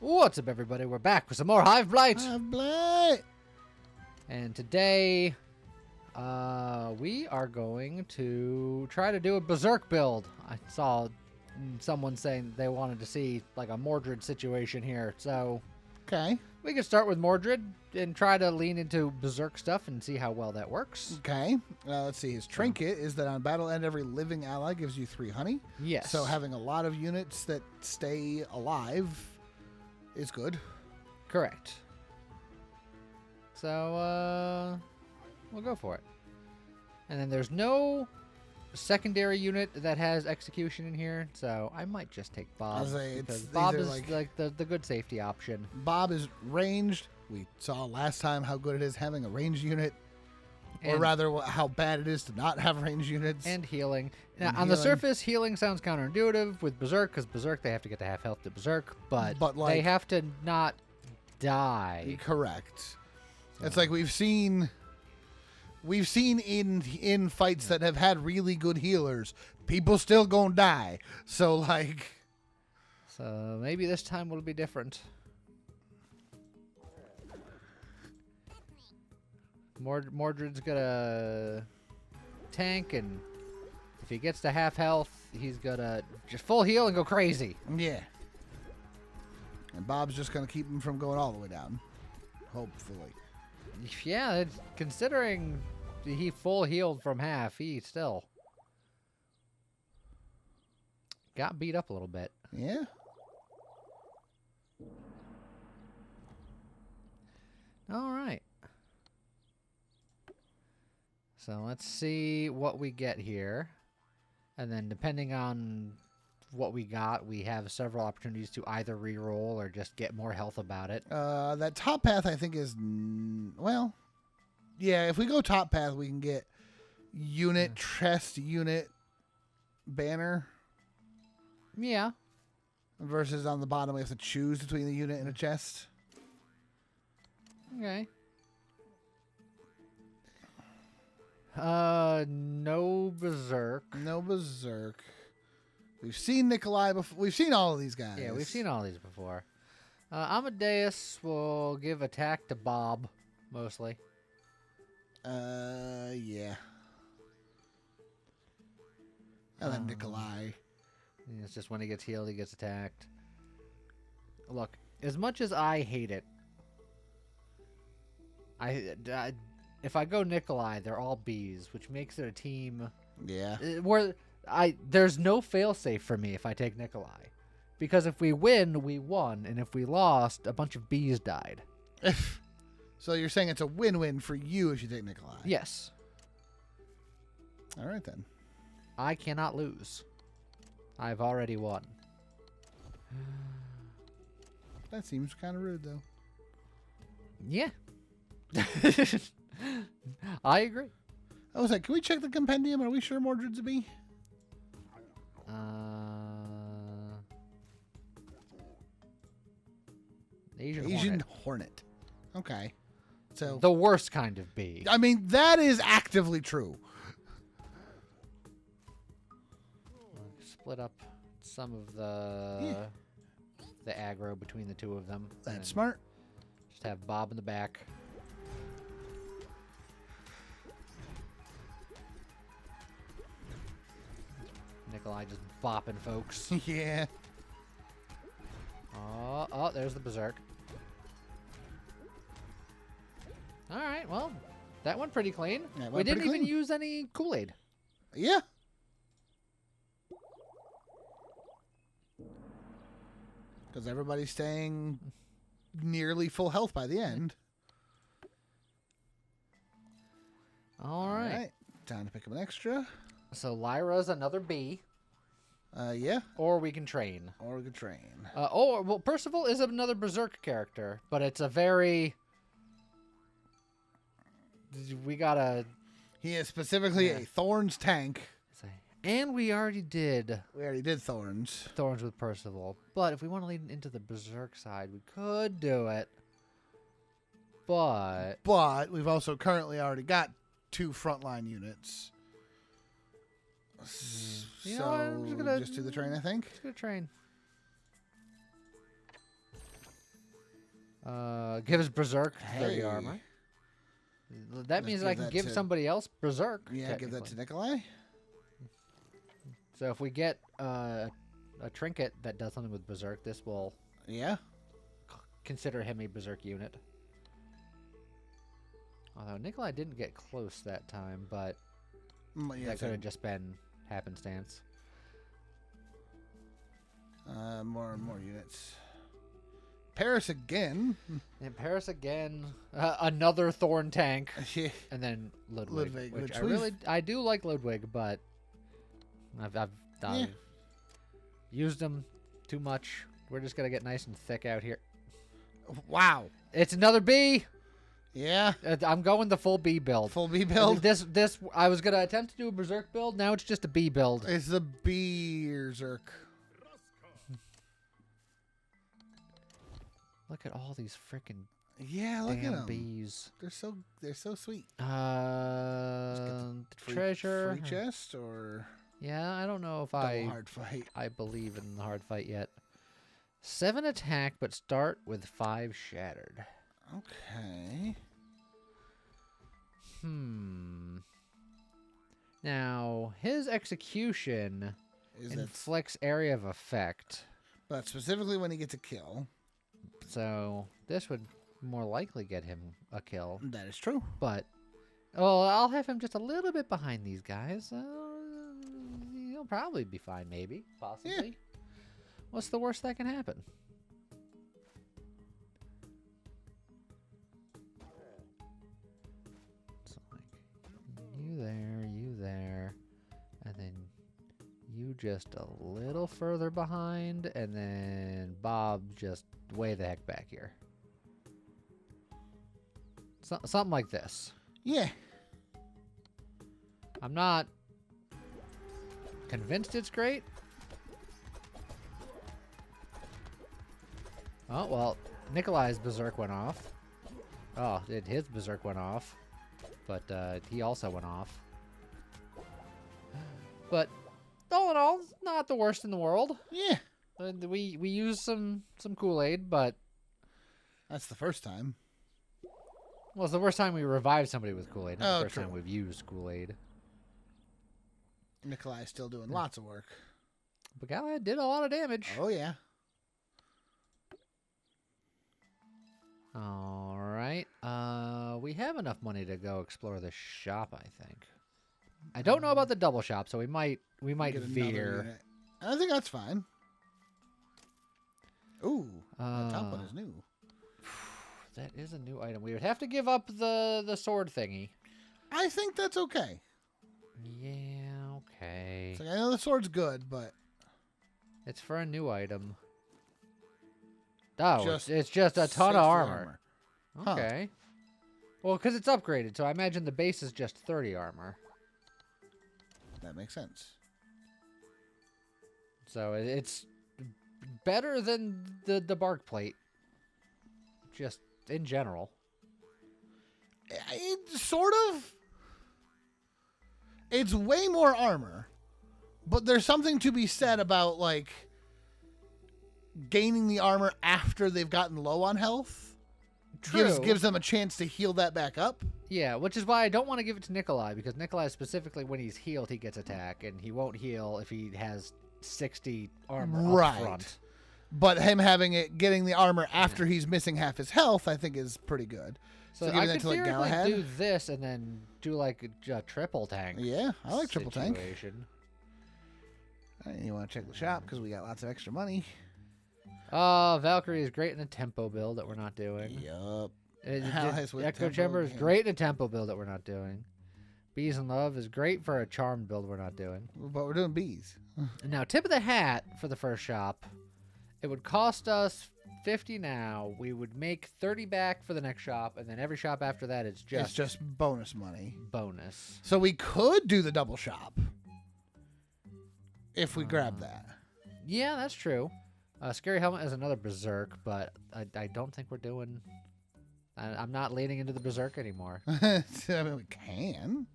What's up, everybody? We're back with some more Hive Blight. Hive Blight. And today, we are going to try to do a Berserk build. I saw someone saying they wanted to see like a Mordred situation here. So, Okay. we can start with Mordred and try to lean into Berserk stuff and see how well that works. Okay. Let's see. His trinket is that on battle end, every living ally gives you 3 honey. Yes. So having a lot of units that stay alive is good. Correct. So, we'll go for it. And then there's no secondary unit that has execution in here, so I might just take Bob. Because Bob is like the good safety option. Bob is ranged. We saw last time how good it is having a ranged unit. Or And- rather, how bad it is to not have ranged units. And healing. Now, And on the healing. surface, healing sounds counterintuitive with Berserk, because Berserk, they have to get to half health to Berserk, but like, they have to not die. Correct. It's like we've seen in fights that have had really good healers, people still gonna die. So like, So maybe this time will be different. Mordred's gonna tank, and if he gets to half health, he's gonna just full heal and go crazy. yeah. And Bob's just gonna keep him from going all the way down. Hopefully. Yeah, considering he full healed from half, he still got beat up a little bit. Yeah. All right. So let's see what we get here. And then depending on what we got, we have several opportunities to either re-roll or just get more health about it. That top path I think is well, yeah. If we go top path, we can get unit chest unit banner. Yeah. Versus on the bottom, we have to choose between the unit and a chest. Okay. No Berserk. No Berserk. We've seen Nikolai before. We've seen all of these guys. Yeah, we've seen all these before. Amadeus will give attack to Bob, mostly. Yeah. And then Nikolai. It's just when he gets healed, he gets attacked. Look, as much as I hate it, if I go Nikolai, they're all Bs, which makes it a team Yeah. where there's no failsafe for me if I take Nikolai, because if we win, we won, and if we lost, a bunch of Bs died. So you're saying it's a win-win for you if you take Nikolai? Yes, All right then. I cannot lose. I've already won. That seems kind of rude, though. Yeah. I agree. I was like, can we check the compendium? Are we sure Mordred's a B? Asian Hornet. Okay. So the worst kind of bee. I mean, that is actively true. Split up some of the aggro between the two of them. That's smart. Just have Bob in the back. Nikolai just bopping folks. Yeah. Oh, there's the Berserk. All right, well, that went pretty clean. Yeah, it We went didn't pretty even clean. use any Kool-Aid. Yeah. Because everybody's staying nearly full health by the end. All right. Time to pick up an extra. So Lyra's another B, Yeah. or we can train. Or we could train. Well, Percival is another Berserk character, but it's a very... We gotta... He is specifically a Thorns tank. And we already did We already did Thorns. Thorns with Percival, but if we want to lead into the Berserk side, we could do it. But we've also currently already got 2 frontline units. You know what, I'm just gonna just do the train, I think. Just gonna train. Gives Berserk 30 Hey. armor. That Let's means give I can that give to- somebody else Berserk. Yeah, give that to technically. Nikolai. So if we get a trinket that does something with Berserk, this will Yeah. consider him a Berserk unit. Although Nikolai didn't get close that time, but Yeah, that so, could have just been happenstance. more units. Paris again. And Paris again, another Thorn tank, Yeah. and then Ludwig, Ludwig, which which I do like Ludwig, but I've Yeah. used him too much. We're just gonna get nice and thick out here. Wow. It's another B. Yeah. I'm going the full B build. Full B build. This I was gonna attempt to do a Berserk build. Now it's just a B build. It's the Berserk. Look at all these freaking Yeah, look at damn them. bees. They're so sweet. Free, Treasure. free chest or Yeah, I don't know if double hard fight. I believe in the hard fight yet. 7 attack, but start with 5 shattered. Okay. Now, his execution Is that inflicts area of effect. but specifically when he gets a kill? So, this would more likely get him a kill. That is true. But, well, I'll have him just a little bit behind these guys. He'll probably be fine, maybe. Possibly. What's the worst that can happen? So, like, you there, and then you just a little further behind, and then Bob just way the heck back here. Something like this. Yeah. I'm not convinced it's great. Oh, well, Nikolai's Berserk went off. Oh, his Berserk went off. But he also went off. But all in all, it's not the worst in the world. Yeah. We used some Kool-Aid, but That's the first time. well, it's the worst time we revived somebody with Kool-Aid, not the first true. time we've used Kool-Aid. Nikolai's still doing lots of work. But Galahad did a lot of damage. Oh yeah. All right. We have enough money to go explore the shop, I think. I don't know about the double shop, so we might Get another veer. unit. I think that's fine. Ooh, the top one Uh, is new. That is a new item. We would have to give up the sword thingy. I think that's okay. Yeah, okay. It's like, I know the sword's good, but It's for a new item. Oh, Just it's just a ton 60 of armor. Huh. Okay. Well, because it's upgraded, so I imagine the base is just 30 armor. That makes sense. So it's better than the bark plate. Just in general. It's sort of. It's way more armor, but there's something to be said about like gaining the armor after they've gotten low on health. Gives them a chance to heal that back up. Yeah, which is why I don't want to give it to Nikolai, because Nikolai specifically, when he's healed, he gets attack, and he won't heal if he has 60 armor Right. up front. But him getting the armor after he's missing half his health, I think is pretty good. So giving I that could to, like, theoretically Galahad? do this and then do like a triple tank. Yeah, I like triple tank. situation. You want to check the shop because we got lots of extra money. Valkyrie is great in a tempo build that we're not doing. Yup. Allies with Echo tempo Chamber is gain. great in a tempo build that we're not doing. Bees in Love is great for a charmed build we're not doing. But we're doing bees. Now, tip of the hat for the first shop. It would cost us 50 now. We would make 30 back for the next shop, and then every shop after that is just It's just bonus money. bonus. So we could do the double shop if we grab that. Yeah, that's true. Scary Helmet is another Berserk, but I don't think we're doing... I'm not leaning into the Berserk anymore. I mean, we can.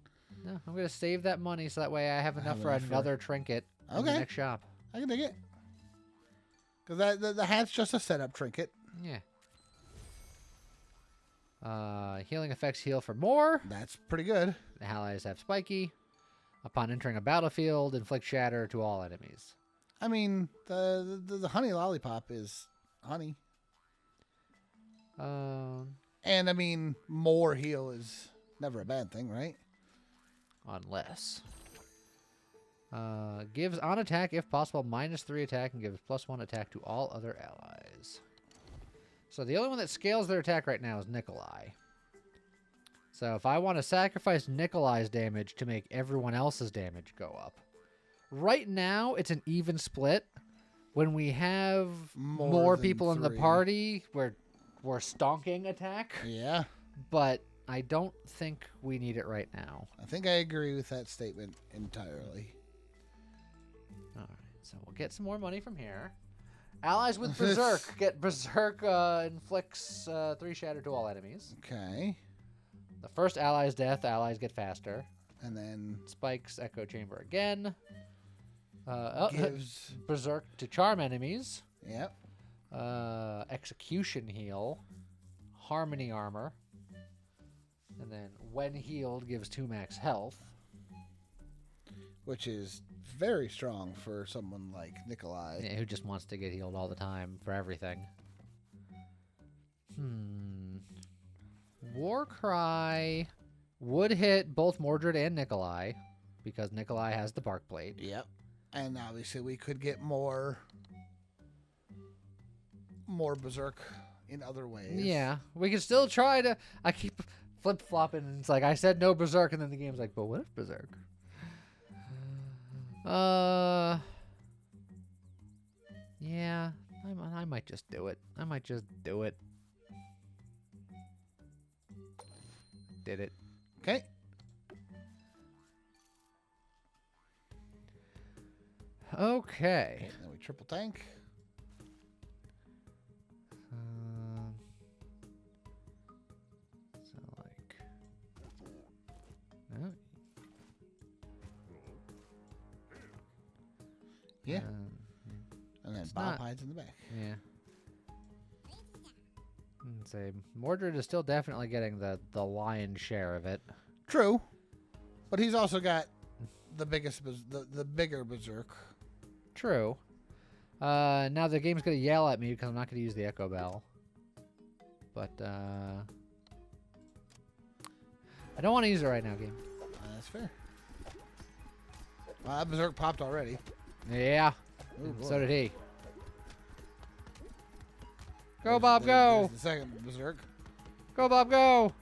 No, I'm going to save that money so that way I have enough have for enough for- another trinket in the Okay. next shop. I can dig it. Because the hat's just a setup trinket. Yeah. Healing effects heal for more. That's pretty good. The allies have spiky. Upon entering a battlefield, inflict shatter to all enemies. I mean, the honey lollipop is honey. And I mean, more heal is never a bad thing, right? Unless. Gives on attack, if possible, -3 attack and gives +1 attack to all other allies. So the only one that scales their attack right now is Nikolai. So if I want to sacrifice Nikolai's damage to make everyone else's damage go up. Right now, it's an even split. When we have more people in the party, we're stonking attack. Yeah. But I don't think we need it right now. I think I agree with that statement entirely. All right, so we'll get some more money from here. Allies with Berserk get Berserk inflicts 3 shatter to all enemies. Okay. The first ally's death, allies get faster. And then Spikes Echo Chamber again. gives Berserk to charm enemies. Yep. Execution heal. Harmony armor. And then when healed gives 2 max health. Which is very strong for someone like Nikolai. Yeah, who just wants to get healed all the time for everything. Warcry would hit both Mordred and Nikolai because Nikolai has the bark blade. Yep. And obviously we could get more Berserk in other ways. Yeah, we can still try to... I keep flip-flopping and it's like, I said no Berserk and then the game's like, but what if Berserk? Yeah, I might just do it. Did it. Okay. Okay. Then we triple tank. So like, no. Yeah. And then Bob not- hides in the back. Yeah. Say Mordred is still definitely getting the lion's share of it. True. But he's also got the biggest, the bigger Berserk. True. Now the game's gonna yell at me because I'm not gonna use the Echo Bell. But I don't want to use it right now, game. That's fair. That Berserk popped already. Yeah. Ooh, So boy. did he. Go, Bob, go! There's the second Berserk. Go, Bob, go!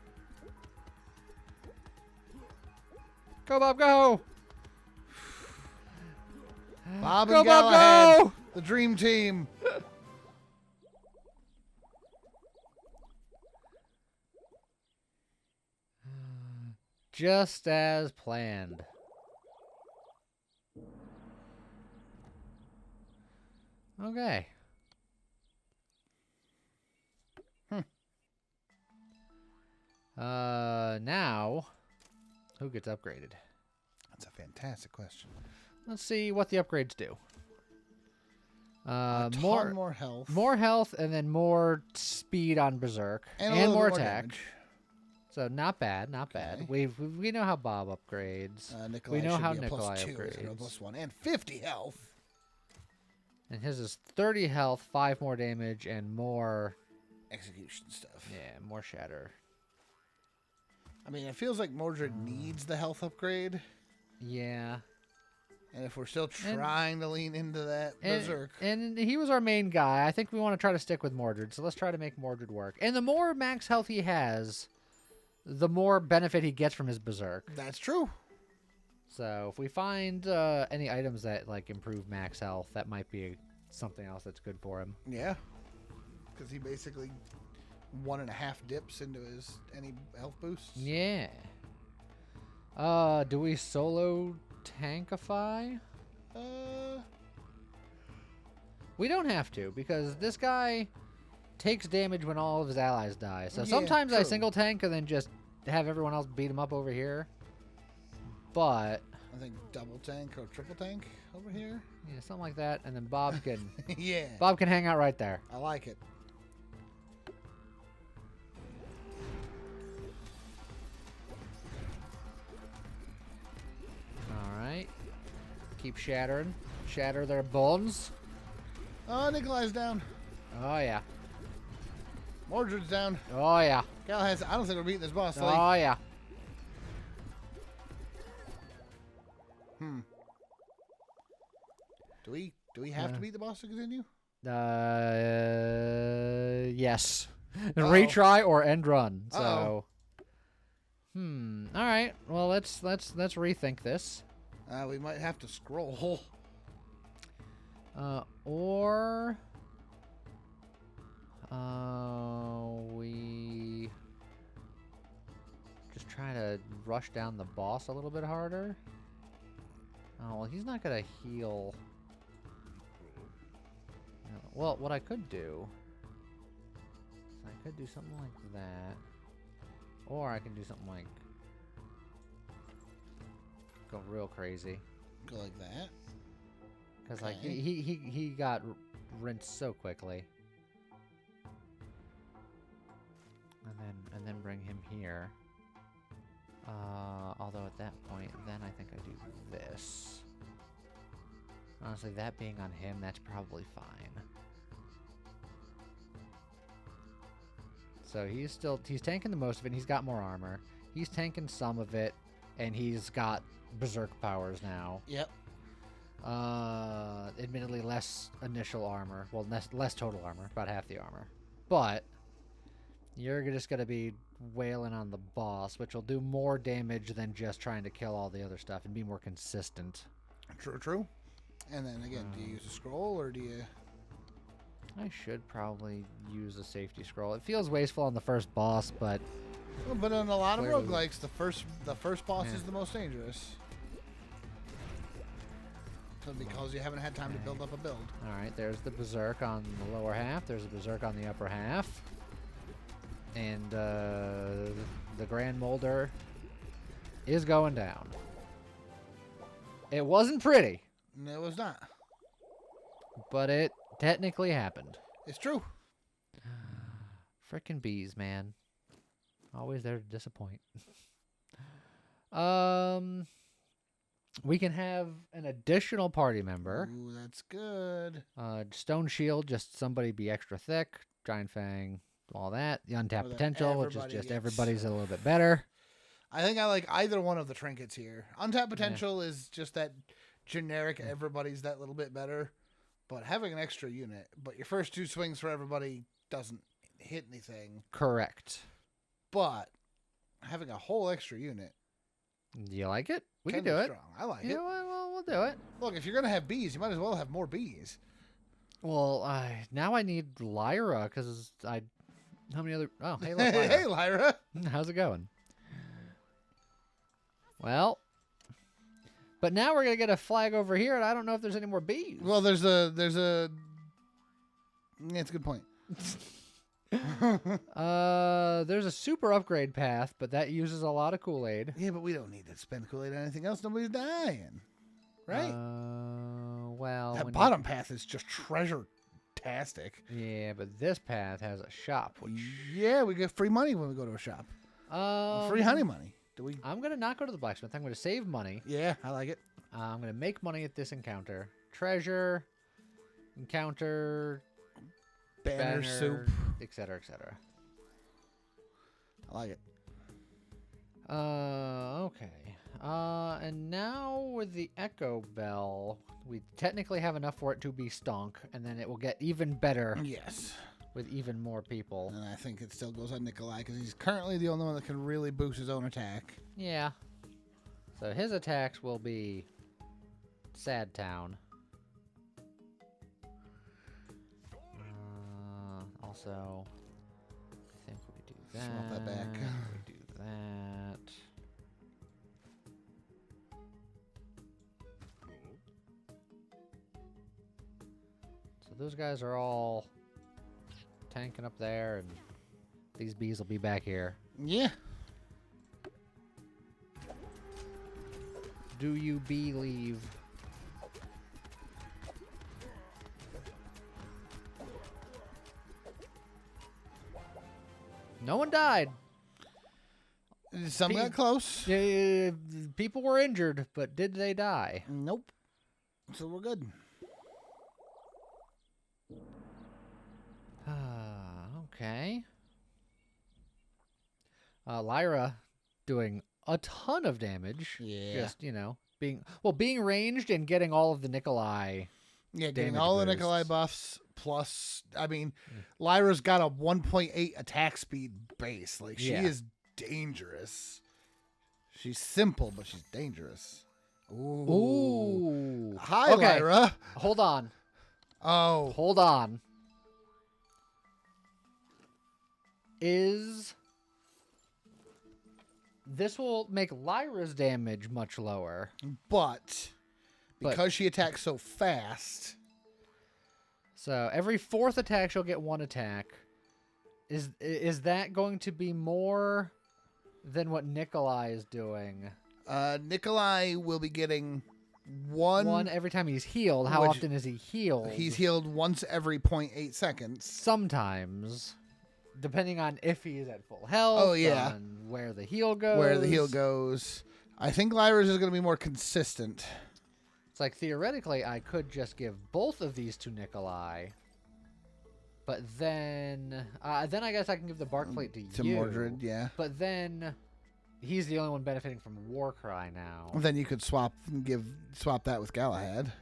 Go, Bob, go! Bob Go, and Bob, Galahad, go! the dream team. Just as planned. Okay. Now, who gets upgraded? That's a fantastic question. Let's see what the upgrades do. A ton more health. More health, and then more speed on Berserk, And a and little more bit more attack. damage. So not bad, not bad. We know how Bob upgrades. Nikolai we know should how be a Nikolai +2 instead of a upgrades. +1 and 50 health. And his is 30 health, 5 more damage, and more. Execution stuff. Yeah, more shatter. I mean, it feels like Mordred needs the health upgrade. Yeah. And if we're still trying to lean into that Berserk. And he was our main guy. I think we want to try to stick with Mordred. So let's try to make Mordred work. And the more max health he has, the more benefit he gets from his Berserk. That's true. So if we find any items that like improve max health, that might be something else that's good for him. Yeah. Because he basically 1.5 dips into his any health boosts. Yeah. Do we solo tankify? We don't have to, because this guy takes damage when all of his allies die. So Yeah, sometimes I true. single tank and then just have everyone else beat him up over here. But I think double tank or triple tank over here. yeah, something like that, and then Bob can Yeah. Bob can hang out right there. I like it. keep shattering. Shatter their bones. Oh, Nikolai's down. Oh, yeah. Mordred's down. Oh, yeah. Gal has. I don't think we're beating this boss. Oh, yeah. Do we have to beat the boss to continue? Yes. Uh-oh. Retry or end run. So, Uh-oh. All right. Well, let's rethink this. We might have to scroll. Or we just try to rush down the boss a little bit harder. Oh, well, he's not gonna heal. Well, what I could do is I could do something like that, or I can do something like go real crazy. Go like that. Because Okay. like he got rinsed so quickly. And then bring him here. Although at that point, then I think I do this. Honestly, that being on him, that's probably fine. So he's tanking the most of it. And he's got more armor. He's tanking some of it, and he's got berserk powers now. Yep. Admittedly less initial armor. Well, less total armor, about half the armor. But you're just going to be wailing on the boss, which will do more damage than just trying to kill all the other stuff and be more consistent. True. And then again, do you use a scroll or do you... I should probably use a safety scroll. It feels wasteful on the first boss, but... Well, but in a lot of Clearly. roguelikes, the first boss Yeah. is the most dangerous. So because you haven't had time to build up a build. Alright, there's the berserk on the lower half. There's a berserk on the upper half. And the Grand Molder is going down. It wasn't pretty, No, it was not. but it technically happened. It's true. Frickin' bees, man. Always there to disappoint. We can have an additional party member. Ooh, that's good. Stone Shield, just somebody be extra thick. Giant Fang, all that. The untapped Or that potential, which is everybody just gets. everybody's a little bit better. I think I like either one of the trinkets here. Untapped potential is just that generic, everybody's that little bit better. But having an extra unit, but your first two swings for everybody doesn't hit anything. Correct. But having a whole extra unit, Do you like it? We can be do it. strong. I like You it. know what? Well, we'll do it. Look, if you're gonna have bees, you might as well have more bees. Well, now I need Lyra because I. How many other? Oh, hey, look, Lyra. Hey, Lyra. How's it going? Well, but now we're gonna get a flag over here, and I don't know if there's any more bees. Well, there's a. Yeah, it's a good point. There's a super upgrade path, but that uses a lot of Kool-Aid. Yeah, but we don't need to spend Kool-Aid on anything else. Nobody's dying, right? Well, that when bottom path is just treasure-tastic. yeah, but this path has a shop, which Yeah, we get free money when we go to a shop. Free honey money. Do we? I'm gonna not go to the blacksmith. I'm gonna save money. Yeah, I like it. I'm gonna make money at this encounter. Treasure, encounter, Banner soup. etc., etc. I like it. Okay. And now with the Echo Bell, we technically have enough for it to be stonk, and then it will get even better Yes. with even more people. And I think it still goes on Nikolai because he's currently the only one that can really boost his own attack. Yeah. So his attacks will be Sad Town. Also, I think we do that. Swap that back. We do that. So those guys are all tanking up there, and these bees will be back here. Yeah. Do you believe? No one died. Some got close. People were injured, but did they die? Nope. So we're good. Okay. Lyra doing a ton of damage. Yeah. Just, being ranged and getting all of the Nikolai. Yeah, getting damage all the boosts. Nikolai buffs, plus, I mean, Lyra's got a 1.8 attack speed base. Like, she is dangerous. She's simple, but she's dangerous. Ooh. Hi, Okay. Lyra. Hold on. Oh. Hold on. This will make Lyra's damage much lower. But because she attacks so fast. So every fourth attack she'll get one attack. Is that going to be more than what Nikolai is doing? Nikolai will be getting one every time he's healed. How often is he healed? He's healed once every 0.8 seconds. Sometimes. Depending on if he is at full health. Oh, yeah. On where the heal goes. Where the heal goes. I think Lyra's is going to be more consistent. It's like, theoretically, I could just give both of these to Nikolai. But then I guess I can give the Bark Plate to you. To Mordred, yeah. But then he's the only one benefiting from Warcry now. Then you could swap that with Galahad.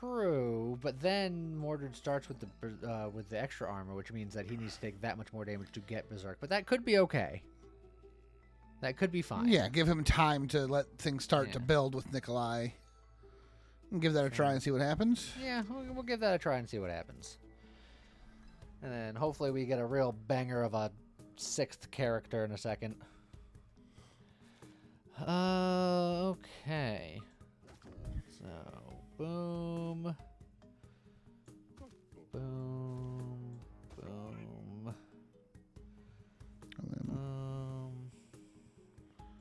True. But then Mordred starts with the extra armor, which means that he needs to take that much more damage to get Berserk. But that could be okay. That could be fine. Yeah, give him time to let things start to build with Nikolai. And give that a try and see what happens. Yeah, we'll give that a try and see what happens. And then hopefully we get a real banger of a 6th character in a second. Okay. So, boom. Boom. Boom.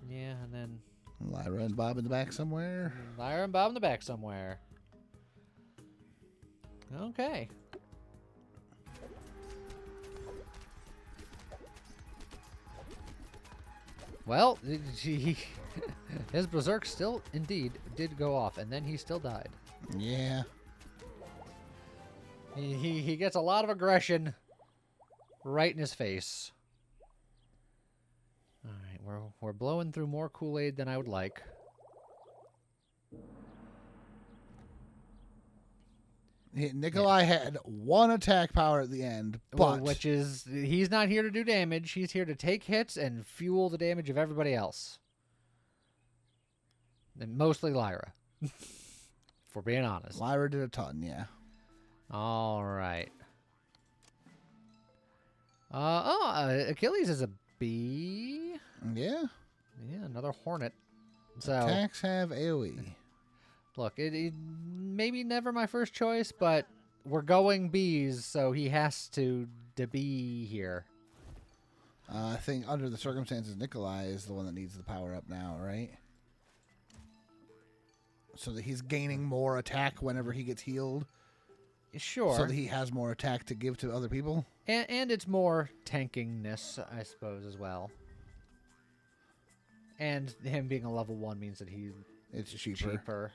Yeah, and then Lyra and Bob in the back somewhere. Lyra and Bob in the back somewhere. Okay. Well, his Berserk still indeed did go off, and then he still died. Yeah. He gets a lot of aggression right in his face. All right, we're blowing through more Kool-Aid than I would like. Nikolai had one attack power at the end, but which is he's not here to do damage. He's here to take hits and fuel the damage of everybody else. And mostly Lyra. If we're being honest. Lyra did a ton, yeah. All right. Achilles is a bee. Yeah. Yeah, another hornet. So attacks have AoE. Look, it maybe never my first choice, but we're going bees, so he has to be here. I think under the circumstances, Nikolai is the one that needs the power up now, right? So that he's gaining more attack whenever he gets healed. Sure. So that he has more attack to give to other people. And it's more tankingness, I suppose, as well. And him being a level 1 means that it's cheaper. cheaper.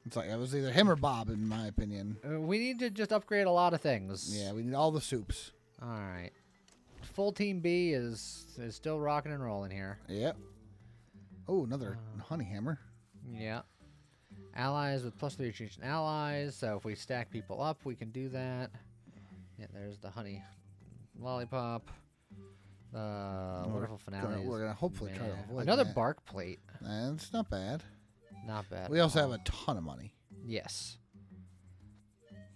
It's like it was either him or Bob, in my opinion. We need to just upgrade a lot of things. Yeah, we need all the soups. All right. Full Team B is still rocking and rolling here. Yep. Oh, another honey hammer. Yeah. Allies with +3 adjacent allies. So if we stack people up, we can do that. Yeah, there's the honey lollipop. Wonderful finale. We're gonna hopefully try to avoid another that. bark plate. That's not bad. Not bad. We also have a ton of money. Yes.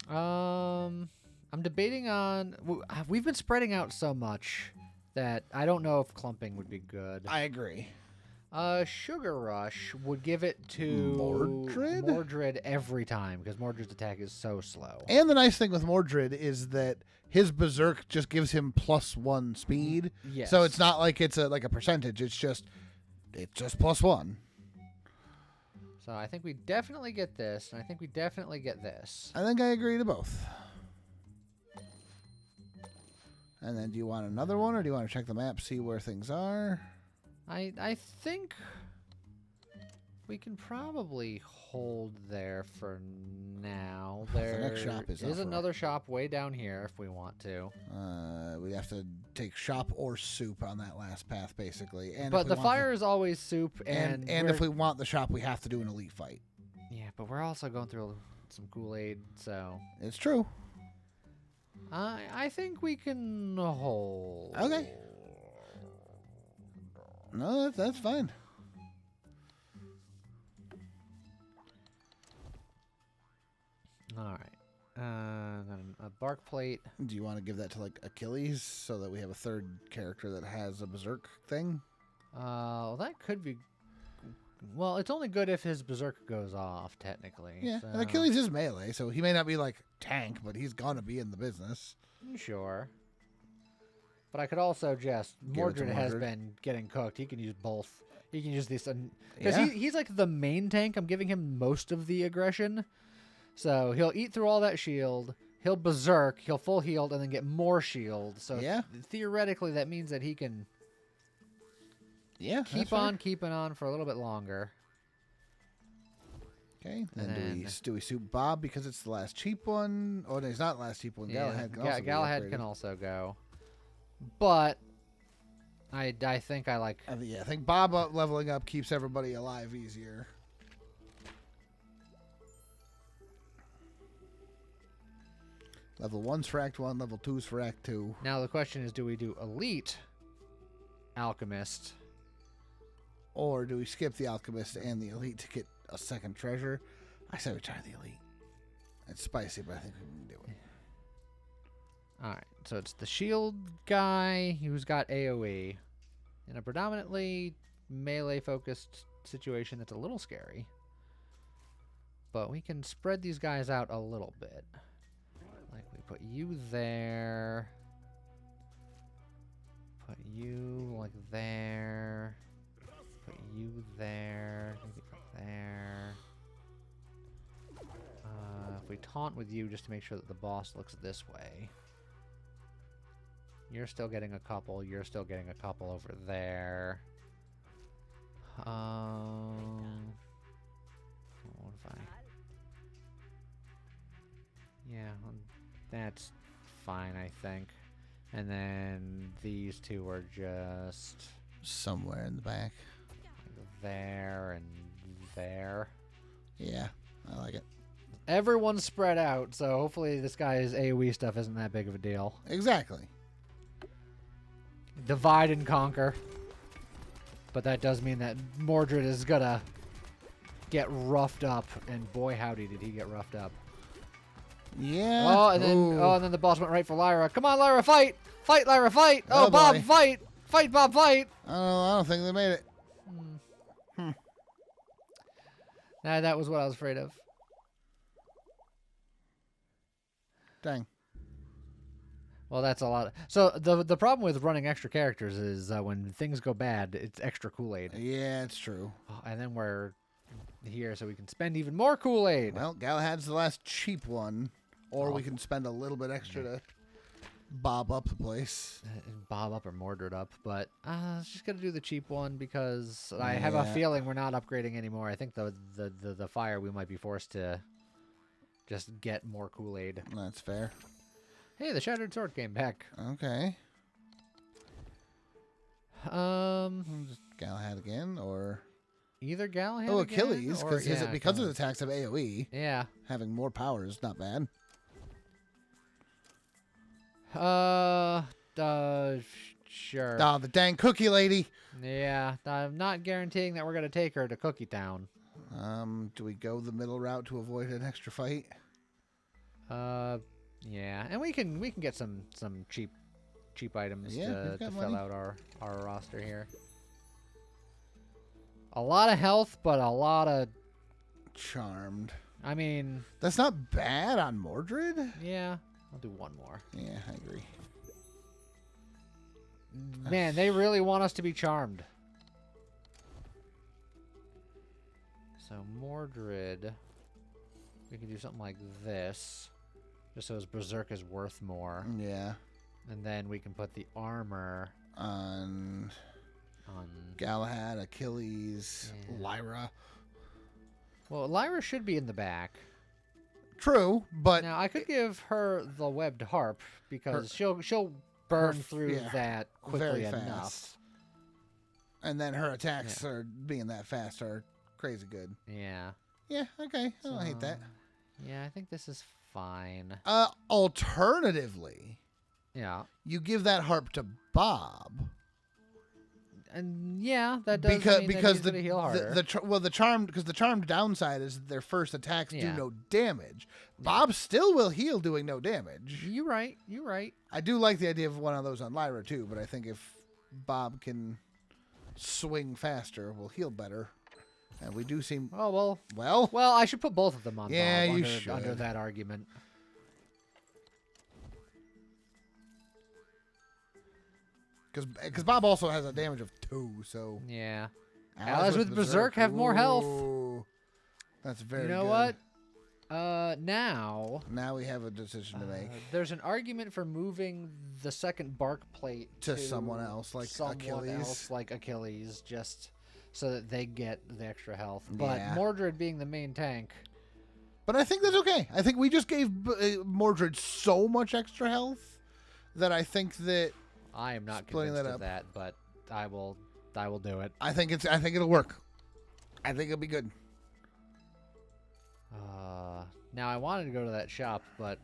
I'm debating on. We've been spreading out so much that I don't know if clumping would be good. I agree. Sugar Rush would give it to Mordred every time because Mordred's attack is so slow. And the nice thing with Mordred is that his Berserk just gives him +1 speed. Yes. So it's not like it's a percentage. It's just +1. So I think we definitely get this, and I think we definitely get this. I think I agree to both. And then do you want another one, or do you want to check the map, see where things are? I think we can probably hold there for now. The There next shop is up for- another shop way down here if we want to. We have to take shop or soup on that last path, basically. And But if we the want fire is always soup, and and if we want the shop, we have to do an elite fight. yeah, but we're also going through some Kool-Aid, so It's true. I think we can hold. Okay. No, that's fine. All right. Then a bark plate. Do you want to give that to like Achilles so that we have a third character that has a berserk thing? Well, that could be. Well, it's only good if his berserk goes off, technically. Yeah, so- and Achilles is melee, so he may not be like tank, but he's gonna be in the business. Sure. But I could also just Give it to Mordred has Mordred. been getting cooked. He can use both. He can use this because Yeah. he's like the main tank. I'm giving him most of the aggression, so he'll eat through all that shield. He'll berserk. He'll full healed and then get more shield. So Yeah. theoretically, that means that he can Yeah, keep on keeping on for a little bit longer. Okay, And then do we suit Bob because it's the last cheap one? Oh, no, it's not the last cheap one. Galahad can also be Galahad upgraded. can also go, but I think I like. I think Bob leveling up keeps everybody alive easier. Level 1's for Act 1, level 2's for Act 2. Now the question is, do we do Elite Alchemist? Or do we skip the Alchemist and the Elite to get a second treasure? I say we try the Elite. It's spicy, but I think we can do it. Alright, so it's the shield guy who's got AoE. In a predominantly melee-focused situation that's a little scary. But we can spread these guys out a little bit. Like, we put you there. Put you, like, there. Put you there. Maybe there. If we taunt with you just to make sure that the boss looks this way. You're still getting a couple. You're still getting a couple over there. What if I... Yeah, that's fine, I think. And then these two are just Somewhere in the back. there and there. Yeah, I like it. Everyone's spread out, so hopefully this guy's AoE stuff isn't that big of a deal. Exactly. Divide and conquer. But that does mean that Mordred is gonna get roughed up, and boy howdy did he get roughed up. Yeah. Oh, and then the boss went right for Lyra. Come on, Lyra, fight! Fight, Lyra, fight! Oh, Oh, Bob, boy. fight! Fight, Bob, fight! I don't think they made it. Nah, that was what I was afraid of. Dang. Well, that's a lot. So the problem with running extra characters is when things go bad, it's extra Kool-Aid. Yeah, it's true. Oh, and then we're here so we can spend even more Kool-Aid. Well, Galahad's the last cheap one. Or we can spend a little bit extra to bob up the place. Bob up or Mordred up, but let's just gotta do the cheap one because I have a Yeah. feeling we're not upgrading anymore. I think the fire we might be forced to just get more Kool-Aid. That's fair. Hey, the Shattered Sword came back. Okay. Just Galahad again, or Either Galahad. oh, again, Achilles, or- because yeah, because his Achilles. attacks have AOE, Yeah. having more power is not bad. Sure. Ah, the dang cookie lady. Yeah, I'm not guaranteeing that we're gonna take her to Cookie Town. Do we go the middle route to avoid an extra fight? Yeah, and we can get some cheap items Yeah, to we've got fill money. out our roster here. A lot of health, but a lot of. Charmed. I mean, That's not bad on Mordred. yeah. I'll do one more. Yeah, I agree. Man, they really want us to be charmed. So Mordred, we can do something like this, just so his berserk is worth more, Yeah. and then we can put the armor On on. Galahad, Achilles, Yeah. Lyra. Well, Lyra should be in the back. True, but Now I could give her the webbed harp because she'll burn through yeah, that quickly very enough. fast. And then her attacks are being that fast are crazy good. Yeah. Yeah, okay. I don't hate that. Yeah, I think this is fine. Alternatively, Yeah. you give that harp to Bob. And yeah, that does because mean because that he's gonna heal harder. the charmed downside is their first attacks do Yeah. no damage. Bob still will heal doing no damage. You're right. You're right. I do like the idea of one of those on Lyra too, but I think if Bob can swing faster, we'll heal better. And we do seem Oh well. well. I should put both of them on. Yeah, Bob you under should. that argument. Because Bob also has a damage of 2, so Yeah. Allies with Berserk have more health. Ooh, that's very. You know good. what? Now we have a decision to make there's an argument for moving the second bark plate to someone else, like someone Achilles. else, like Achilles, just so that they get the extra health. But Yeah. Mordred being the main tank, But I think that's okay. I think we just gave Mordred so much extra health that I think that I am not Splitting convinced that of up. that, but I will do it. I think it'll work. I think it'll be good. Now I wanted to go to that shop, but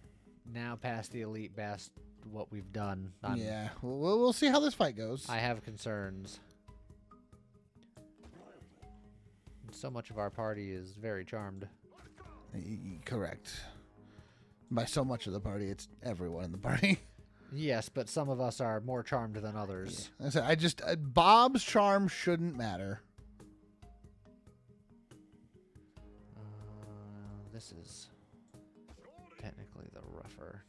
now past the elite best, what we've done, Yeah, we'll see how this fight goes. I have concerns. So much of our party is very charmed. Correct. By so much of the party, it's everyone in the party. Yes, but some of us are more charmed than others. I said, Bob's charm shouldn't matter. This is technically the rougher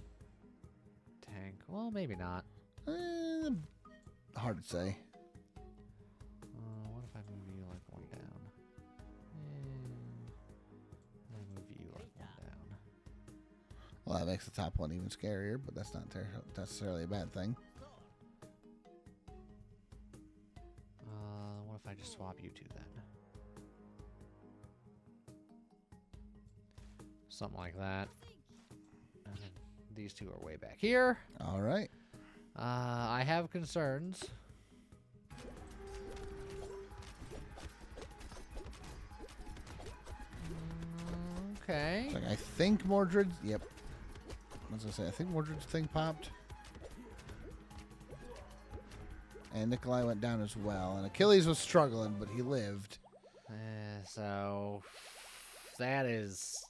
tank. Well, maybe not. Hard to say. What if I move you like one down? I move you like one down. Well, that makes the top one even scarier, but that's not necessarily a bad thing. What if I just swap you two then? Something like that. And then these two are way back here. All right. I have concerns. Okay. Like, I think Mordred's. Yep. I was gonna say, I think Mordred's thing popped. And Nikolai went down as well. And Achilles was struggling, but he lived. So that is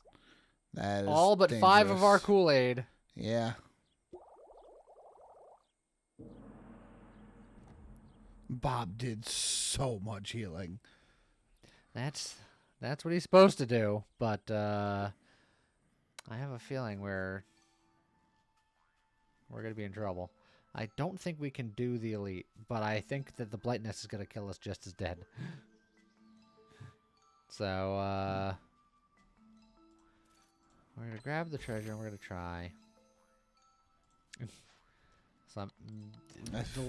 all but 5 of our Kool-Aid. Yeah. Bob did so much healing. That's what he's supposed to do, but I have a feeling we're gonna be in trouble. I don't think we can do the elite, but I think that the Blightness is gonna kill us just as dead. So we're gonna grab the treasure and we're gonna try some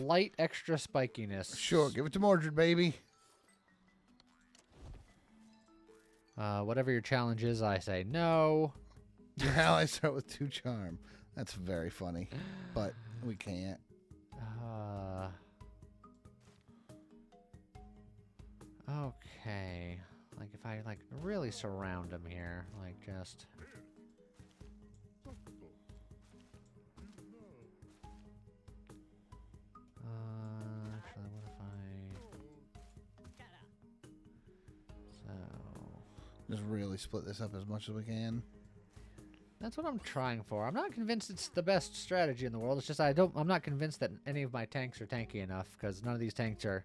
light extra spikiness. Sure, give it to Mordred, baby. Whatever your challenge is, I say no. Your allies start with 2 charm. That's very funny, but we can't. Okay. Like if I really surround him here, like just. Actually, what if I? So. Just really split this up as much as we can. That's what I'm trying for. I'm not convinced it's the best strategy in the world. It's just I'm not convinced that any of my tanks are tanky enough because none of these tanks are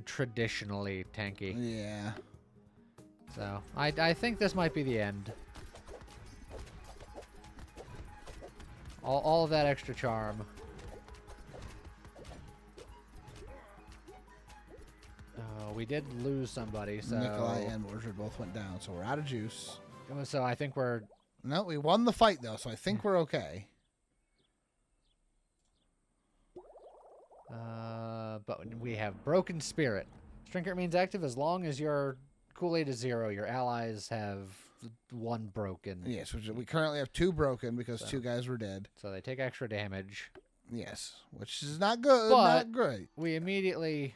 traditionally tanky. Yeah. So I think this might be the end. All of that extra charm. Oh, we did lose somebody. So Nikolai and Mordred both went down, so we're out of juice. So I think we're. No, we won the fight though, so I think we're okay. But we have Broken Spirit. Strinker remains active as long as your Kool-Aid is 0. Your allies have 1 broken. Yes, we currently have 2 broken because 2 guys were dead. So they take extra damage. Yes, which is not good, But not great. we immediately...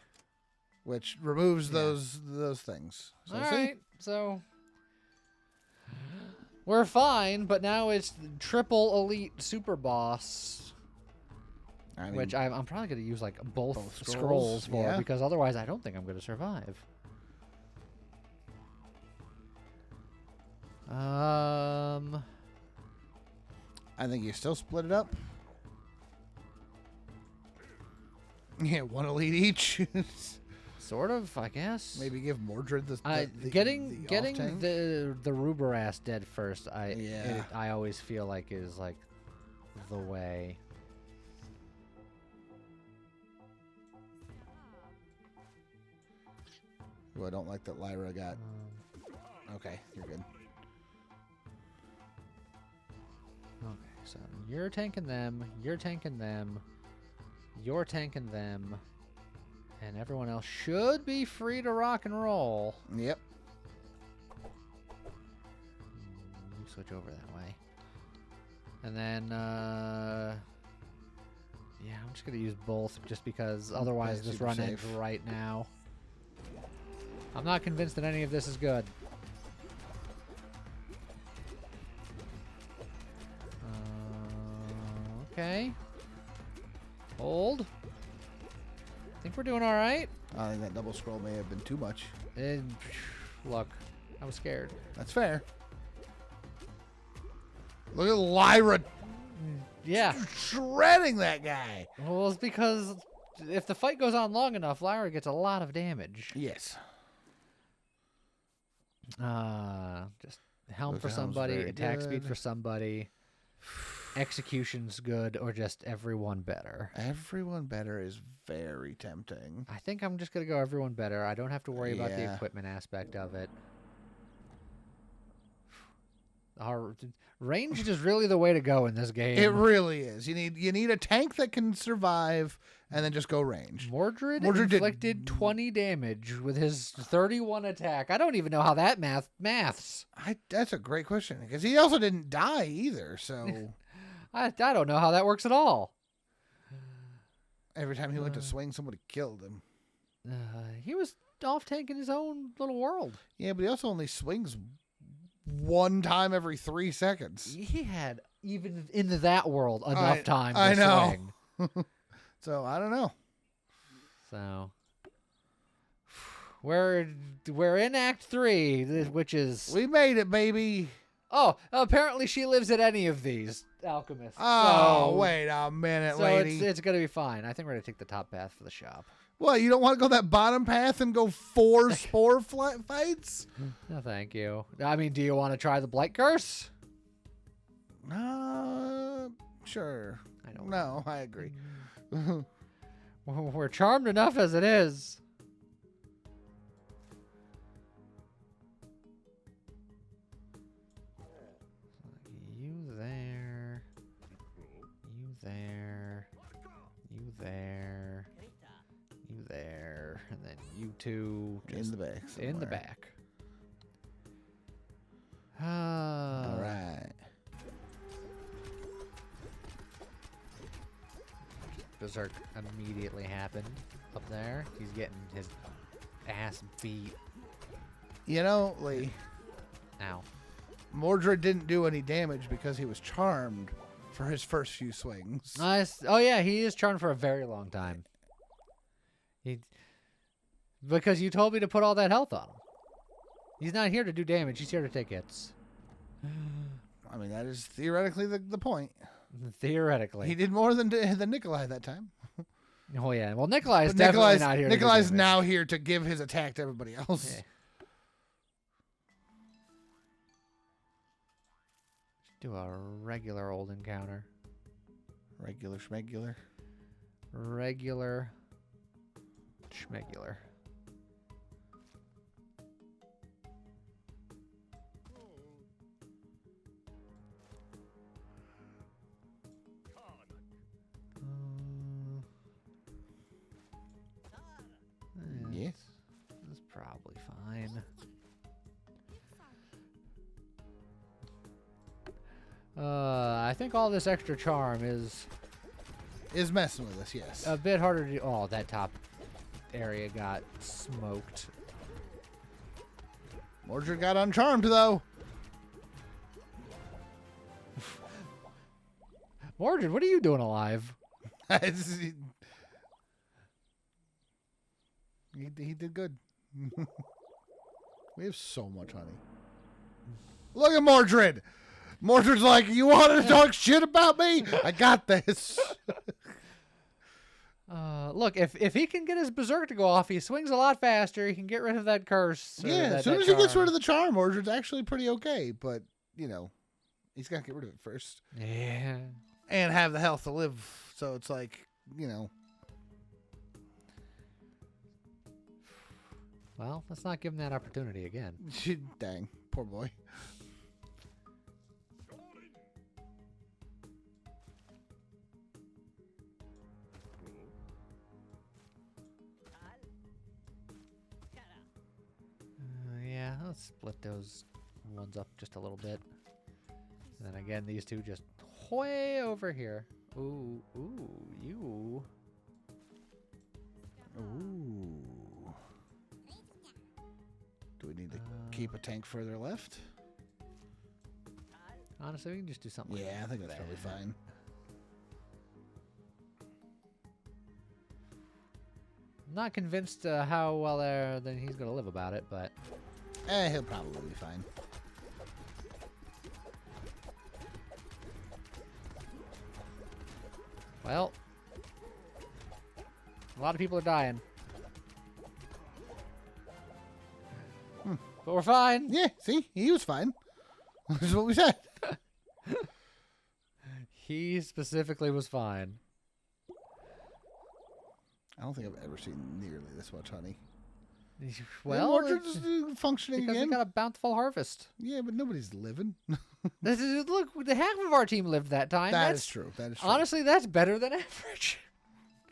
Which removes those things. So All see? right, so... We're fine, but now it's triple elite super boss, I mean, which I'm probably going to use like both scrolls, scrolls for, yeah. because otherwise I don't think I'm going to survive. I think you still split it up. Yeah, 1 elite each. Sort of, I guess. Maybe give Mordred the getting off-tank. the Ruberass dead first. Yeah. I always feel like is like the way. Ooh, I don't like that Lyra got. Okay, you're good. Okay, so you're tanking them. You're tanking them. You're tanking them. And everyone else should be free to rock and roll. Yep. You switch over that way. And then, yeah, I'm just going to use both just because otherwise That's this super run ends safe. right now. I'm not convinced that any of this is good. Okay. Hold. Think we're doing all right. I think that double scroll may have been too much. And look, I was scared. That's fair. Look at Lyra Yeah. shredding that guy. Well, it's because if the fight goes on long enough, Lyra gets a lot of damage. Yes. Just helm Those for helms somebody, very attack speed good. for somebody, execution's good, or just everyone better. Everyone better is very tempting. I think I'm just gonna go everyone better. I don't have to worry about the Yeah. equipment aspect of it. Our ranged is really the way to go in this game. It really is. You need a tank that can survive and then just go ranged. Mordred Mordred did- inflicted 20 damage with his 31 attack. I don't even know how that maths. That's a great question because he also didn't die either. So I don't know how that works at all. every time he went to swing, somebody killed him. He was off tanking his own little world. Yeah, but he also only swings one time every 3 seconds. He had, even in that world, enough time to I know. swing. So I don't know. So we're in Act 3, which is We made it, baby. oh, apparently she lives at any of these alchemists. Oh, so, wait a minute, so lady. it's gonna be fine. I think we're gonna take the top path for the shop. What, you don't want to go that bottom path and go 4 spore fights? No, thank you. I mean, do you want to try the Blight Curse? Sure. I don't. No, I agree. We're charmed enough as it is. You there. You there. You there. You there. And then you two just In the back. in the somewhere. back. Ah. All right. Berserk immediately happened up there. He's getting his ass beat. You know, Lee, Ow. Mordred didn't do any damage because he was charmed for his first few swings. Oh yeah, he is charmed for a very long time. Because you told me to put all that health on him. He's not here to do damage. He's here to take hits. I mean, that is theoretically the point. Theoretically. He did more than Nikolai that time. Oh yeah. Well, Nikolai is But definitely not here. Nikolai's to do damage. now here to give his attack to everybody else. Yeah. Do a regular old encounter. Regular schmegular. Regular schmegular. Yes. That's probably fine. think all this extra charm is messing with us, yes. a bit harder to do. Oh, that top area got smoked. Mordred got uncharmed, though. Mordred, what are you doing alive? He did good. We have so much honey. Look at Mordred. Mordred's like, you wanted to talk shit about me? I got this. Look, if he can get his berserk to go off, he swings a lot faster. He can get rid of that curse. Yeah, as soon as he gets rid of the charm, Mordred's actually pretty okay. But, you know, he's got to get rid of it first. Yeah. And have the health to live. So it's like, you know. Well, let's not give him that opportunity again. Dang, poor boy. Yeah, let's split those ones up just a little bit. And then again, these two just way over here. Ooh, you. Ooh. Do we need to keep a tank further left? Honestly, we can just do something. Yeah, I think that's probably fine. I'm not convinced how well then he's going to live about it, but... He'll probably be fine. Well, a lot of people are dying. But we're fine. Yeah, see? He was fine. This is what we said. He specifically was fine. I don't think I've ever seen nearly this much honey. Well, Mordred's functioning because again. we got a bountiful harvest. Yeah, but nobody's living. Look, the half of our team lived that time. That is true. That is true. Honestly, that's better than average.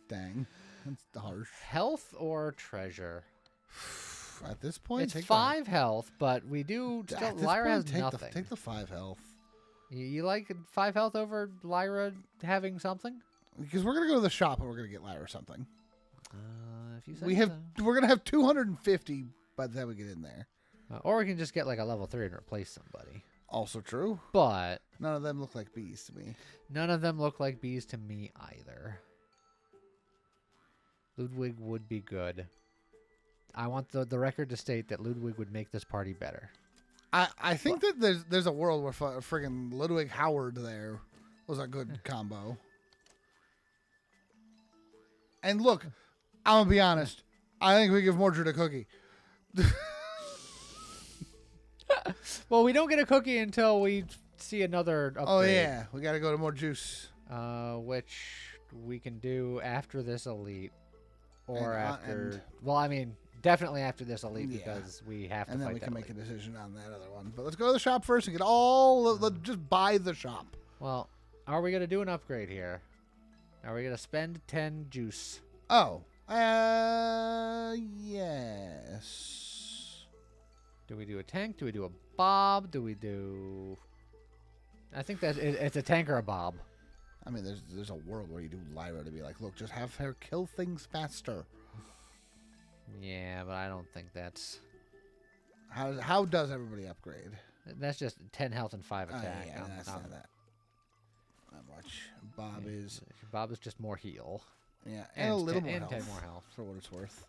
Dang. That's harsh. Health or treasure? At this point, It's 5 health, but we do still. Lyra has nothing. Take the 5 health. You like 5 health over Lyra having something? Because we're gonna go to the shop and we're gonna get Lyra something. If you say We're gonna have 250 by the time we get in there. Or we can just get like a level 3 and replace somebody. Also true. But none of them look like bees to me. None of them look like bees to me either. Ludwig would be good. I want the record to state that Ludwig would make this party better. I think that there's a world where friggin' Ludwig Howard there was a good combo. And look, I'm gonna be honest. I think we give Mordred a cookie. Well, we don't get a cookie until we see another upgrade. Oh yeah, we gotta go to more juice. Which we can do after this elite, or And, after. Well, I mean, definitely after this elite Yeah. because we have to And then fight we that can make a elite. decision on that other one. But let's go to the shop first and get all. Just buy the shop. Well, are we gonna do an upgrade here? Are we gonna spend 10 juice? Oh, yes. Do we do a tank? Do we do a bob? Do we do? I think that it's a tank or a bob. I mean, there's a world where you do Lyra to be like, look, just have her kill things faster. Yeah, but I don't think that's. How does everybody upgrade? That's just 10 health and 5 attack. Yeah, that's not that. Not much. Bob is. Bob is just more heal. Yeah, and a little more and health. 10 more health. For what it's worth.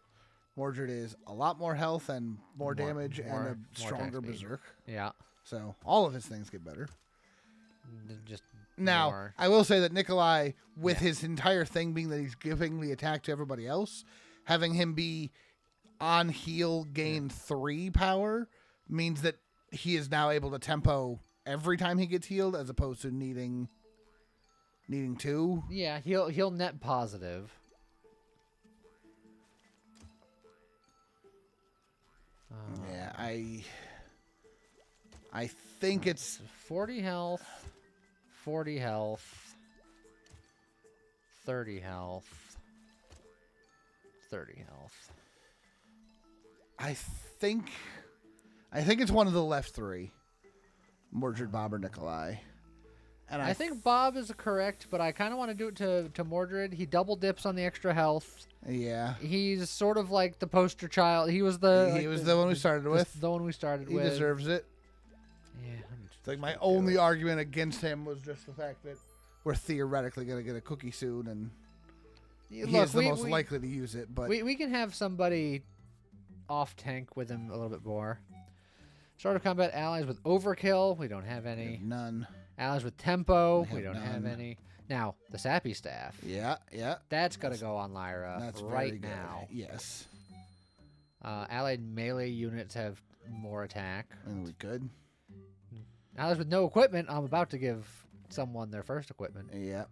Mordred is a lot more health and more damage and a stronger berserk. Yeah. So all of his things get better. Just now, more. I will say that Nikolai, with his entire thing being that he's giving the attack to everybody else, having him be on heal gain 3 power means that he is now able to tempo every time he gets healed as opposed to needing 2. Yeah, he'll net positive. Yeah, I think it's 40 health, 40 health, 30 health, 30 health. I think it's one of the left 3. Mordred, Bob, or Nikolai. And I think Bob is correct, but I kind of want to do it to Mordred. He double dips on the extra health. Yeah. He's sort of like the poster child. He was the one we started with. The one we started He with. deserves it. Yeah. It's like my only argument against him was just the fact that we're theoretically going to get a cookie soon, and he is the most likely to use it. But we can have somebody off tank with him a little bit more. Start of combat allies with overkill. We don't have any. None. Allies with tempo. We don't none. have any. Now, the sappy staff. Yeah. That's going to go on Lyra That's right very good. now. Yes. Allied melee units have more attack. And we good. Allies with no equipment, I'm about to give someone their first equipment. Yeah.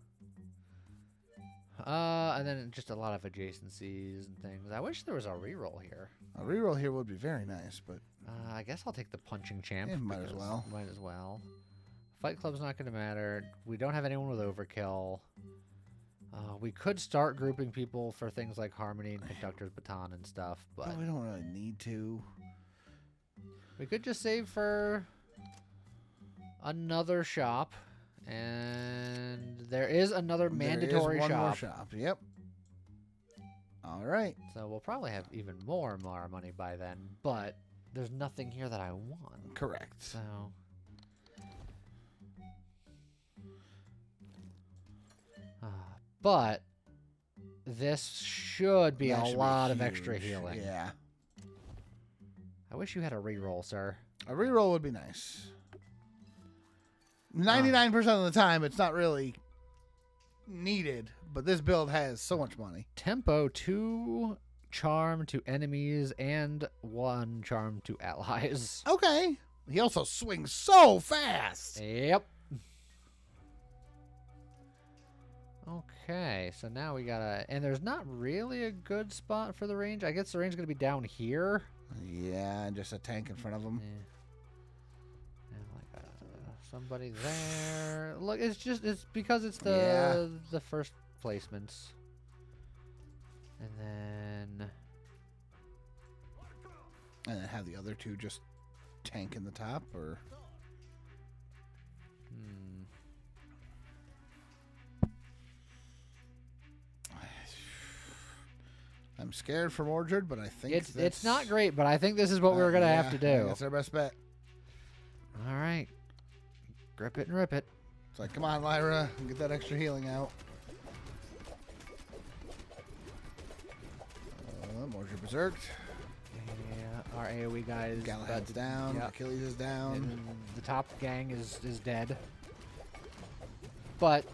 And then just a lot of adjacencies and things. I wish there was a reroll here. A reroll here would be very nice, but I guess I'll take the punching champ. Yeah, might as well. Might as well. Fight Club's not going to matter. We don't have anyone with overkill. We could start grouping people for things like Harmony and Conductor's Baton and stuff, but we don't really need to. we could just save for another shop. And there is another mandatory one shop. more shop. Yep. All right. So we'll probably have even more Mara money by then, but there's nothing here that I want. Correct. So but this should be That a should lot of huge. extra healing. Yeah. I wish you had a reroll, sir. A reroll would be nice. 99% of the time, it's not really needed, but this build has so much money. Tempo 2 charm to enemies and 1 charm to allies. Okay. He also swings so fast. Yep. Okay, so now we gotta... And there's not really a good spot for the range. I guess the range is going to be down here. Yeah, and just a tank in front of him. Yeah. And like somebody there. Look, it's because it's the first placements. And then... And then have the other two just tank in the top, or... I'm scared for Mordred, but I think it's not great, but I think this is what we're gonna have to do. That's our best bet. All right, grip it and rip it. It's like, come on, Lyra, get that extra healing out. Mordred berserked. Yeah, our AOE guys. Galahad's down. Yep. Achilles is down. And the top gang is dead. But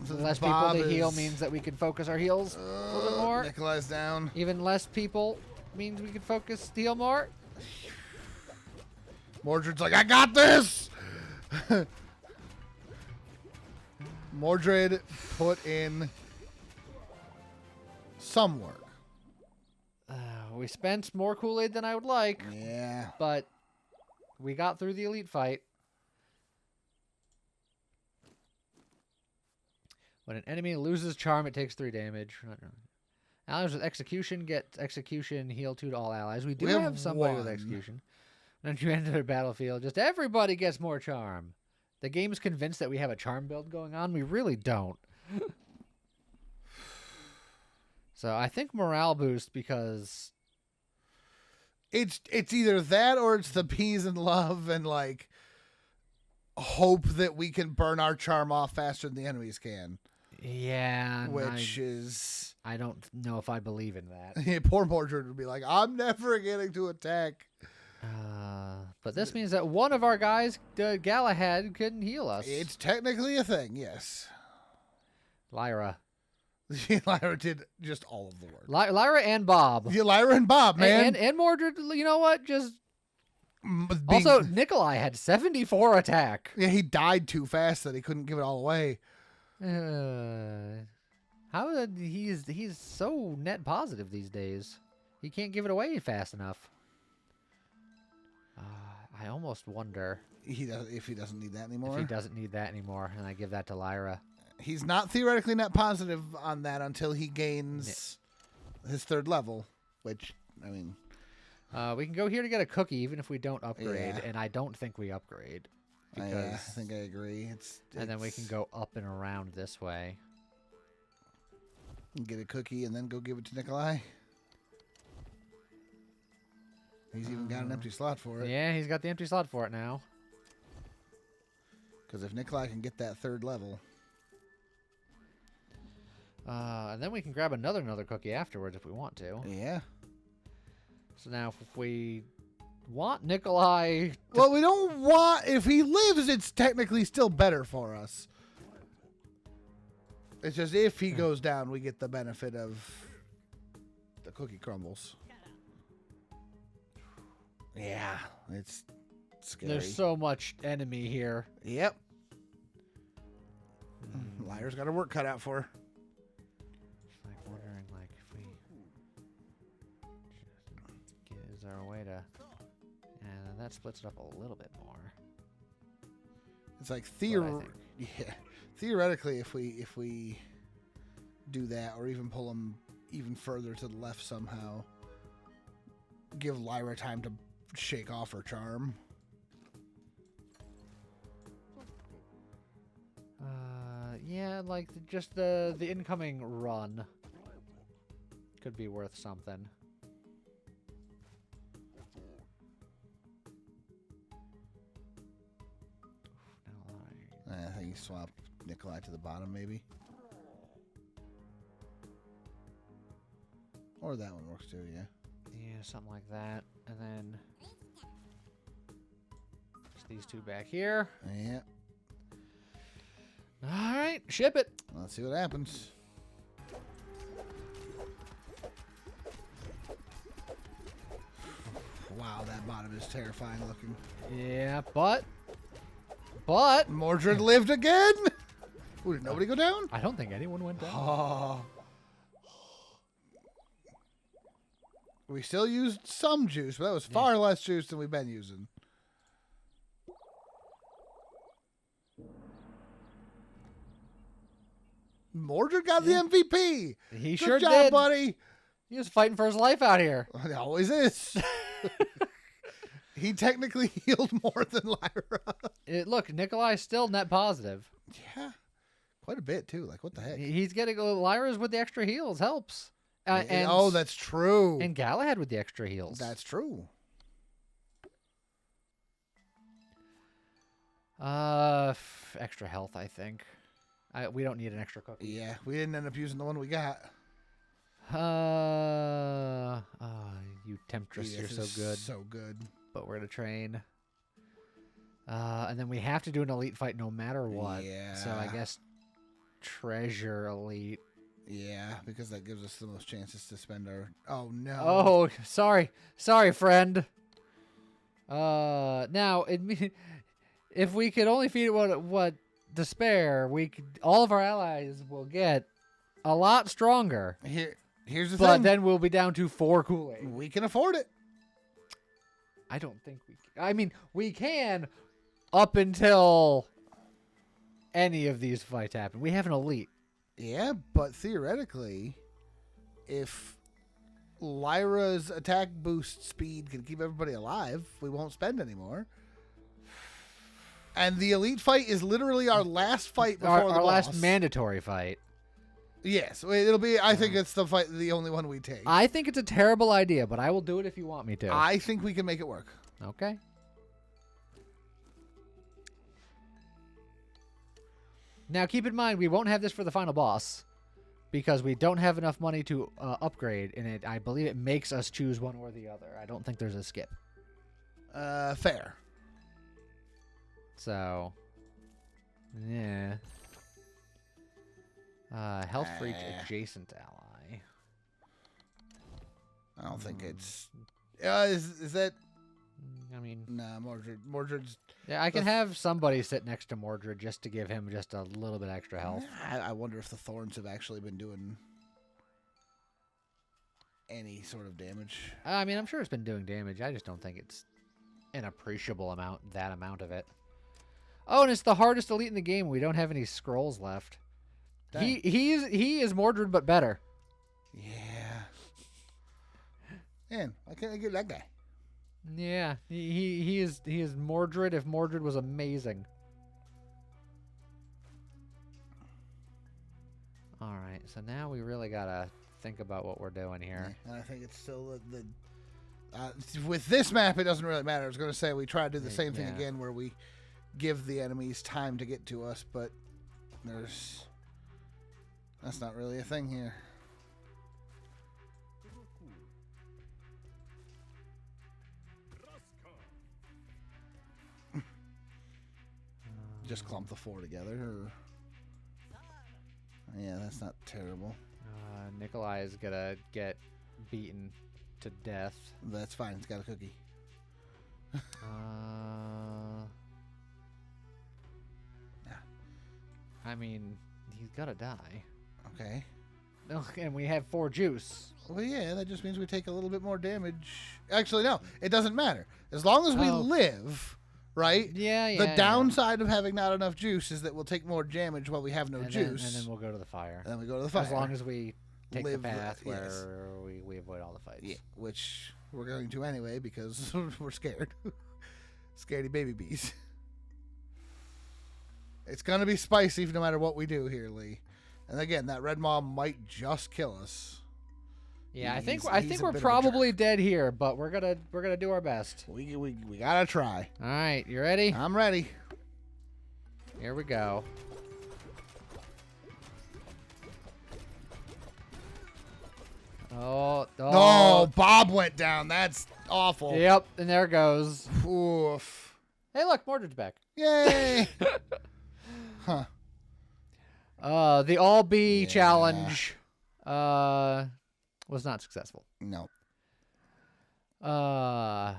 So less Bob people to heal means that we can focus our heals a little bit more. Nikolai's down. Even less people means we can focus the heal more. Mordred's like, I got this! Mordred put in some work. We spent more Kool-Aid than I would like. Yeah. But we got through the elite fight. When an enemy loses charm, it takes 3 damage. Allies with execution get execution heal 2 to all allies. We do have somebody with execution. When you enter the battlefield, just everybody gets more charm. The game's convinced that we have a charm build going on. We really don't. So I think morale boost because it's either that or it's the peace and love and like hope that we can burn our charm off faster than the enemies can. Yeah, I don't know if I believe in that. Poor Mordred would be like, I'm never getting to attack. But this means that one of our guys, Galahad, couldn't heal us. It's technically a thing, yes. Lyra. Lyra did just all of the work. Lyra and Bob. Yeah, Lyra and Bob, man. And Mordred, you know what? Just also, Nikolai had 74 attack. Yeah, he died too fast that he couldn't give it all away. How did he's so net positive these days? He can't give it away fast enough. I almost wonder if he doesn't need that anymore. If he doesn't need that anymore, and I give that to Lyra. He's not theoretically net positive on that until he gains his 3rd level, which, I mean... we can go here to get a cookie even if we don't upgrade, and I don't think we upgrade. because Yeah, I think I agree. and then we can go up and around this way. Get a cookie and then go give it to Nikolai. He's even got an empty slot for it. Yeah, he's got the empty slot for it now. Because if Nikolai can get that 3rd level. And then we can grab another cookie afterwards if we want to. Yeah. So now if we want Nikolai... Well, we don't want... If he lives, it's technically still better for us. It's just if he goes down, we get the benefit of the cookie crumbles. Yeah, it's scary. There's so much enemy here. Yep. Liar's got her work cut out for her. Just like wondering, like, if we... Is there a way to... And that splits it up a little bit more. It's like Yeah. theoretically, if we do that, or even pull him even further to the left somehow, give Lyra time to shake off her charm. Yeah, like just the incoming run could be worth something. I think you swap Nikolai to the bottom, maybe. Or that one works too, yeah. Yeah, something like that. And then just these two back here. Yeah. All right, ship it. Let's see what happens. Wow, that bottom is terrifying looking. Yeah, but Mordred lived again? Ooh, did nobody go down? I don't think anyone went down. Oh. We still used some juice, but that was far less juice than we've been using. Mordred got the MVP. He Good sure job, did, buddy. He was fighting for his life out here. It always is. He technically healed more than Lyra. Look, Nikolai's still net positive. Yeah. Quite a bit, too. Like, what the heck? He's getting Lyra's with the extra heals helps. And oh, that's true. And Galahad with the extra heals. That's true. Extra health, I think. We don't need an extra cookie. Yeah, we didn't end up using the one we got. You temptress, Edith you're is so good. So good. But we're gonna train. And then we have to do an elite fight no matter what. Yeah. So I guess treasure elite. Yeah, because that gives us the most chances to spend our... Oh, no. Oh, sorry, friend. Now if we could only feed it what despair, all of our allies will get a lot stronger. Here's the thing. But then we'll be down to 4 Kool-Aid. We can afford it. I don't think we can. I mean, we can up until any of these fights happen. We have an elite. Yeah, but theoretically, if Lyra's attack boost speed can keep everybody alive, we won't spend anymore. And the elite fight is literally our last fight before the boss. Our last mandatory fight. Yes, it'll be. I think it's the only one we take. I think it's a terrible idea, but I will do it if you want me to. I think we can make it work. Okay. Now, keep in mind, we won't have this for the final boss because we don't have enough money to upgrade, and I believe it makes us choose one or the other. I don't think there's a skip. Fair. So, yeah. Health for each adjacent ally. I don't think it's... is that... I mean... Nah, Mordred's... Yeah, I can have somebody sit next to Mordred just to give him just a little bit extra health. I wonder if the thorns have actually been doing any sort of damage. I mean, I'm sure it's been doing damage. I just don't think it's an appreciable amount, that amount of it. Oh, and it's the hardest elite in the game. We don't have any scrolls left. Dang. He is Mordred, but better. Yeah. Man, why can't I get that guy? Yeah, he is Mordred if Mordred was amazing. All right, so now we really gotta think about what we're doing here. And I think it's still with this map, it doesn't really matter. I was going to say we try to do the same thing again where we give the enemies time to get to us, but that's not really a thing here. Just clump the 4 together. Or... Yeah, that's not terrible. Nikolai is gonna get beaten to death. That's fine. It's got a cookie. I mean, he's gotta die. Okay. And we have 4 juice. Well, yeah, that just means we take a little bit more damage. Actually, no, it doesn't matter. As long as we live, right? Yeah. The downside of having not enough juice is that we'll take more damage while we have no juice. And then we'll go to the fire. And then we go to the fire. As long as we take live the path where we avoid all the fights. Yeah, which we're going to anyway because we're scared. Scaredy baby bees. It's going to be spicy no matter what we do here, Lee. And again, that red mob might just kill us. Yeah, I think we're probably dead here, but we're gonna do our best. We gotta try. All right, you ready? I'm ready. Here we go. Oh, no, Bob went down. That's awful. Yep, and there it goes. Oof. Hey, look, Mordred's back. Yay. Huh. The all bee challenge was not successful. No. But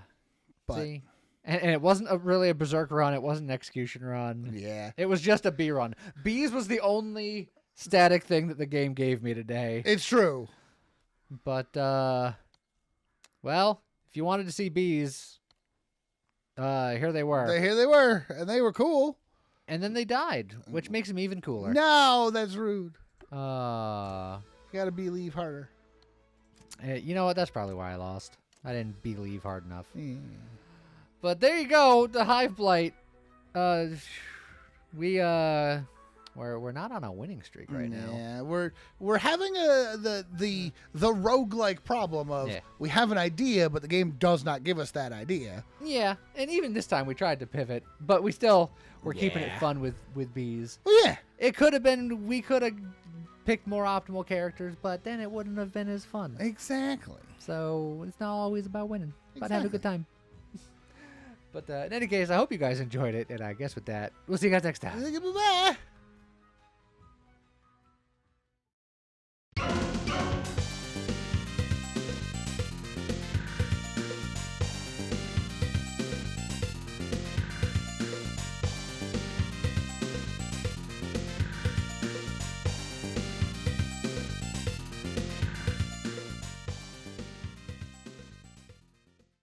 See? And it wasn't really a berserk run. It wasn't an execution run. Yeah. It was just a bee run. Bees was the only static thing that the game gave me today. It's true. But, well, if you wanted to see bees, here they were. Here they were, and they were cool. And then they died, which makes them even cooler. No, that's rude. You gotta believe harder. You know what? That's probably why I lost. I didn't believe hard enough. Yeah. But there you go, the Hive Blight. We're not on a winning streak right now. Yeah, we're having the roguelike problem of we have an idea, but the game does not give us that idea. Yeah, and even this time we tried to pivot, but we still were keeping it fun with bees. Well, yeah. It could have been, we could have picked more optimal characters, but then it wouldn't have been as fun. Exactly. So it's not always about winning, but have a good time. But in any case, I hope you guys enjoyed it, and I guess with that, we'll see you guys next time. Bye-bye.